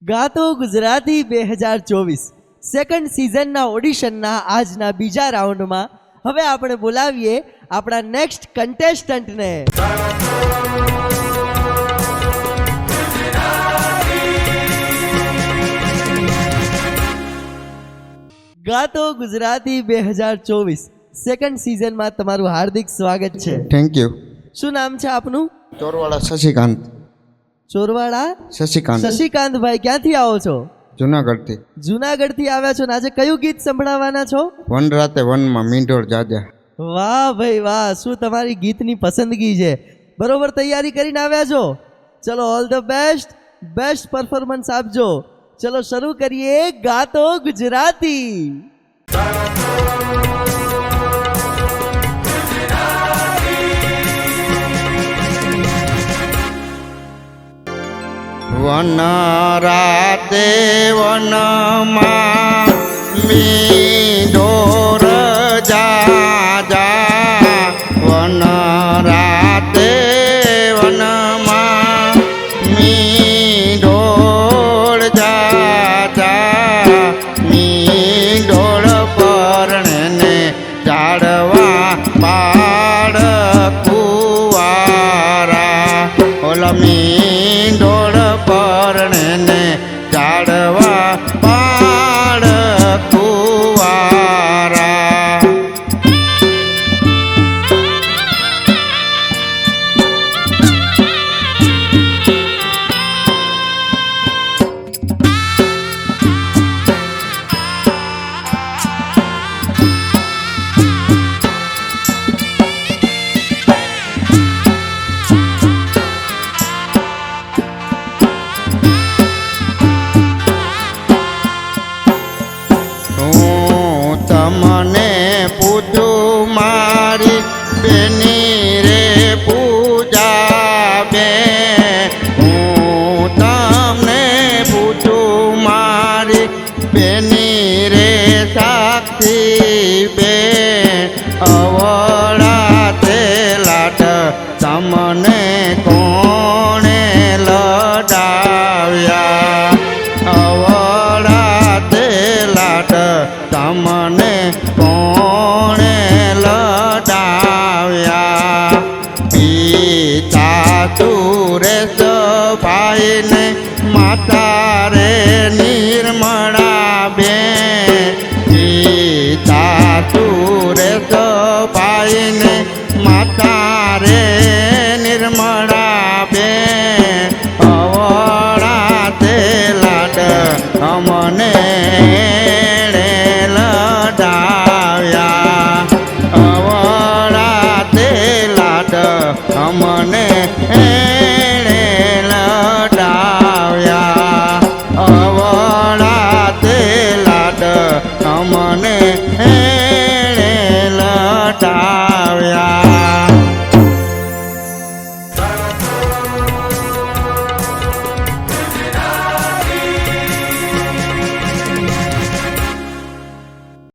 ગાતો Gujarati 2024 second સિઝનના ઓડિશનના આજના બીજા રાઉન્ડમાં હવે આપણે બોલાવીએ આપણા નેક્સ્ટ કન્ટેસ્ટન્ટને. ગાતો ગુજરાતી 2024 સેકન્ડ સિઝનમાં તમારું હાર્દિક સ્વાગત છે. Thank you. શું નામ છે આપનું? ચોરવાડા શશિકાંત. ચોરવાડા શશિકાંત. શશિકાંતભાઈ, ક્યાંથી આવો છો? જુનાગઢથી. જુનાગઢથી આવ્યા છો ને આજે કયું ગીત સંભળાવવાના છો? વન રાતે વનમાં મીંઢોળ જાજા. વાહ ભાઈ વાહ, શું તમારી ગીતની પસંદગી છે. બરોબર તૈયારી કરીને આવ્યા છો? ચલો all the best, best performance આપજો. ચલો શરૂ કરીએ ગાતો ગુજરાતી. વન રાતે વનમાં મીંઢોળ જાજા. વન રાતે વનમાં મીંઢોળ જાજા. મીંઢોળ પરણે ઝાડવા બાળ કુવારા. ઓલા મીંઢોળ પરણે ઝાડવા બાળ કુવારા. તમને પૂજું મારી બેની રે પૂજા બે. હું તમને પૂજું મારી બેની રે સાક્ષી બે. અવળા તે લાટ તમને કોણે લડાવ્યા. અવળા તે લાટ તમને કોણે લડાવ્યા. પિતા સુરેશ ભાઈને માતા રે